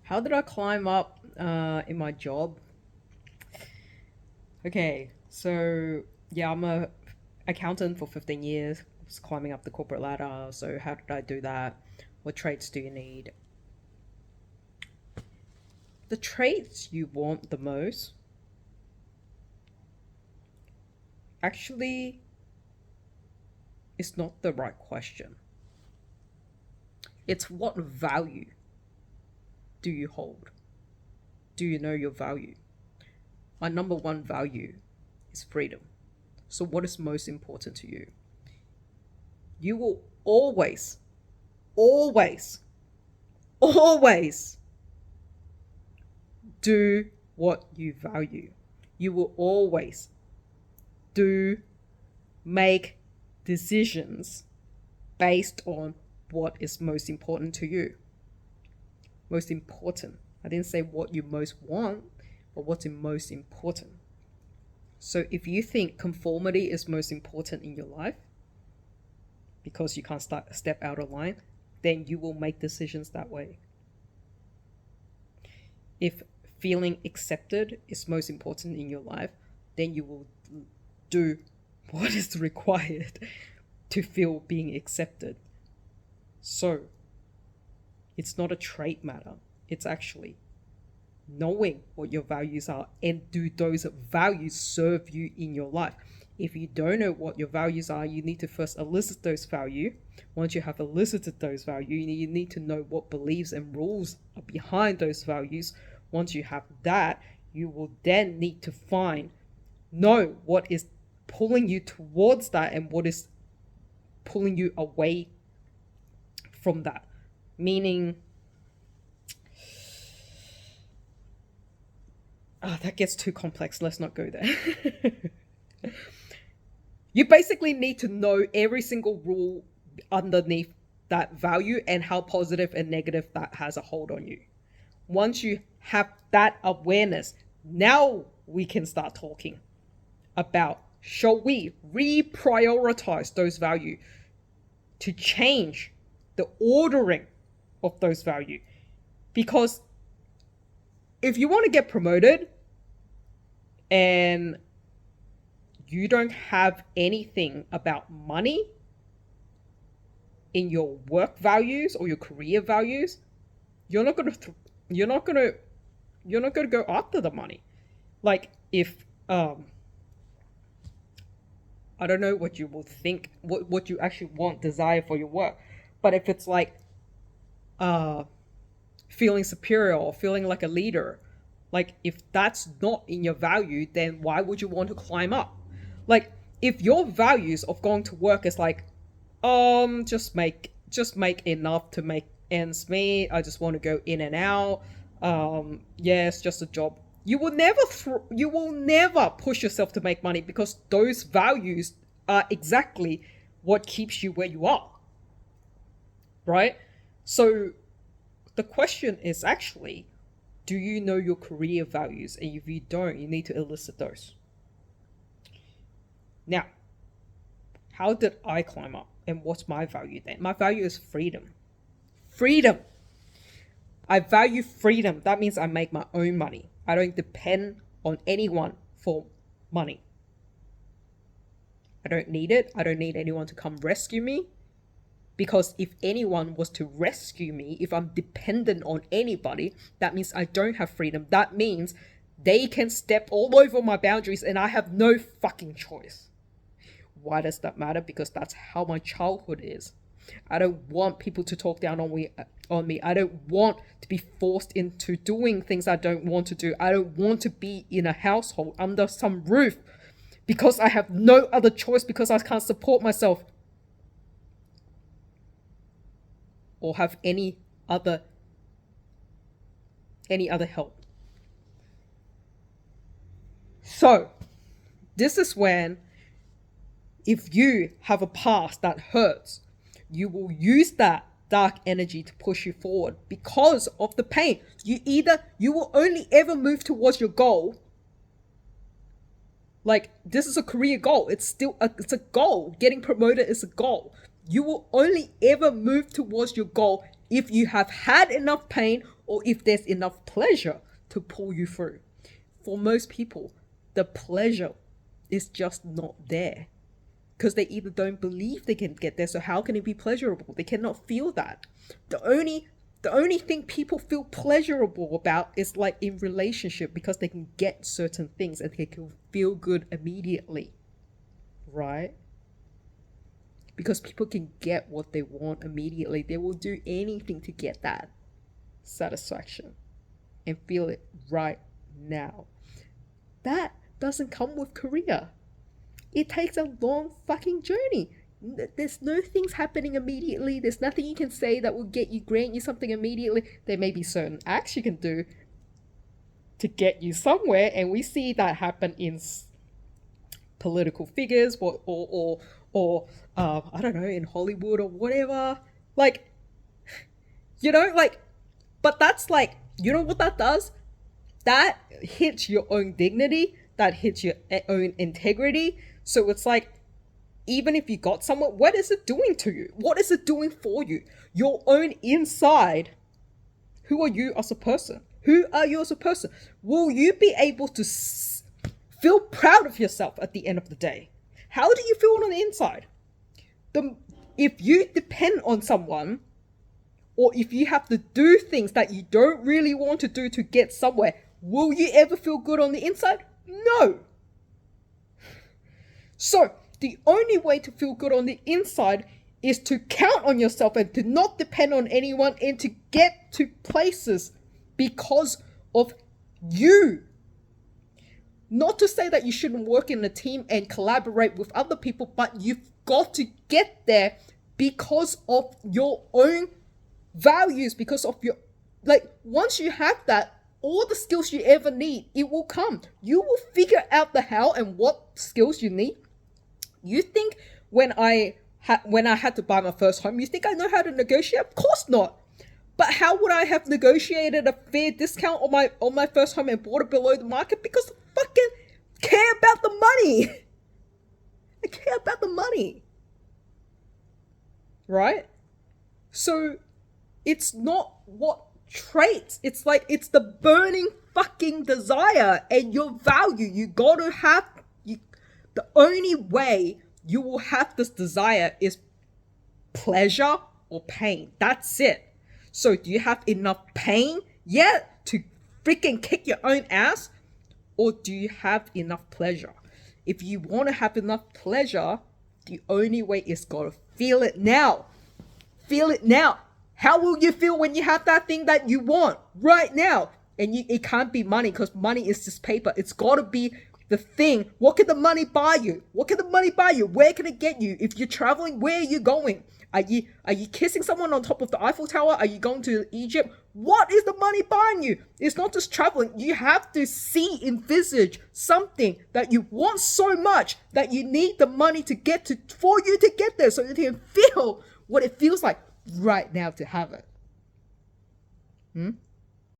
How did I climb up in my job? Okay, so yeah, I'm a accountant for 15 years. Was climbing up the corporate ladder. So how did I do that? What traits do you need? The traits you want the most actually is not the right question. It's what value do you hold? Do you know your value? My number one value is freedom. So, what is most important to you? You will always, always, always do what you value. You will always make decisions based on what is most important to you. Most important. I didn't say what you most want, but what's most important. So if you think conformity is most important in your life, because you can't step out of line, then you will make decisions that way. If feeling accepted is most important in your life, then you will do what is required to feel being accepted. So it's not a trait matter. It's actually knowing what your values are, and do those values serve you in your life. If you don't know what your values are, you need to first elicit those values. Once you have elicited those values, you need to know what beliefs and rules are behind those values. Once you have that, you will then need to know what is pulling you towards that and what is pulling you away from that. Meaning, that gets too complex. Let's not go there. You basically need to know every single rule underneath that value and how positive and negative that has a hold on you. Once you have that awareness, now we can start talking about, shall we reprioritize those values to change the ordering of those values? Because if you want to get promoted and you don't have anything about money in your work values or your career values, you're not going to go after the money. Like if I don't know what you will think, what you actually want, desire for your work, but if it's like feeling superior or feeling like a leader, like if that's not in your value, then why would you want to climb up? Like if your values of going to work is like, just make enough to make ends meet, I just want to go in and out, yeah, it's just a job. You will never push yourself to make money, because those values are exactly what keeps you where you are, right? So the question is actually, do you know your career values? And if you don't, you need to elicit those. Now, how did I climb up? And what's my value then? My value is freedom. Freedom. I value freedom. That means I make my own money. I don't depend on anyone for money. I don't need it. I don't need anyone to come rescue me. Because if anyone was to rescue me, if I'm dependent on anybody, that means I don't have freedom. That means they can step all over my boundaries and I have no fucking choice. Why does that matter? Because that's how my childhood is. I don't want people to talk down on me. I don't want to be forced into doing things I don't want to do. I don't want to be in a household under some roof because I have no other choice, because I can't support myself or have any other help. So this is when, if you have a past that hurts, you will use that dark energy to push you forward because of the pain. You will only ever move towards your goal. Like, this is a career goal. It's a goal. Getting promoted is a goal. You will only ever move towards your goal if you have had enough pain or if there's enough pleasure to pull you through. For most people, the pleasure is just not there because they either don't believe they can get there. So how can it be pleasurable? They cannot feel that. The only thing people feel pleasurable about is like in relationship, because they can get certain things and they can feel good immediately, right? Because people can get what they want immediately. They will do anything to get that satisfaction and feel it right now. That doesn't come with career. It takes a long fucking journey. There's no things happening immediately. There's nothing you can say that will grant you something immediately. There may be certain acts you can do to get you somewhere, and we see that happen in political figures or I don't know, in Hollywood or whatever. Like, you know, like, but that's like, you know what that does? That hits your own dignity. That hits your own integrity. So it's like, even if you got somewhere, what is it doing to you? What is it doing for you? Your own inside. Who are you as a person? Who are you as a person? Will you be able to feel proud of yourself at the end of the day? How do you feel on the inside? If you depend on someone, or if you have to do things that you don't really want to do to get somewhere, will you ever feel good on the inside? No. So, the only way to feel good on the inside is to count on yourself and to not depend on anyone and to get to places because of you. Not to say that you shouldn't work in a team and collaborate with other people, but you've got to get there because of your own values, because of your, like, once you have that, all the skills you ever need, it will come. You will figure out the how and what skills you need. You think when I had to buy my first home, you think I know how to negotiate? Of course not. But how would I have negotiated a fair discount on my first home and bought it below the market? Because I fucking care about the money. I care about the money. Right? So it's not what traits. It's like, it's the burning fucking desire and your value. You gotta have, the only way you will have this desire is pleasure or pain. That's it. So do you have enough pain yet to freaking kick your own ass? Or do you have enough pleasure? If you want to have enough pleasure, the only way is gotta feel it now. Feel it now. How will you feel when you have that thing that you want right now? And it can't be money, because money is just paper. It's gotta be the thing. What can the money buy you? What can the money buy you? Where can it get you? If you're traveling, where are you going? Are you kissing someone on top of the Eiffel Tower? Are you going to Egypt? What is the money buying you? It's not just traveling. You have to envisage something that you want so much that you need the money to get to, for you to get there, so you can feel what it feels like right now to have it.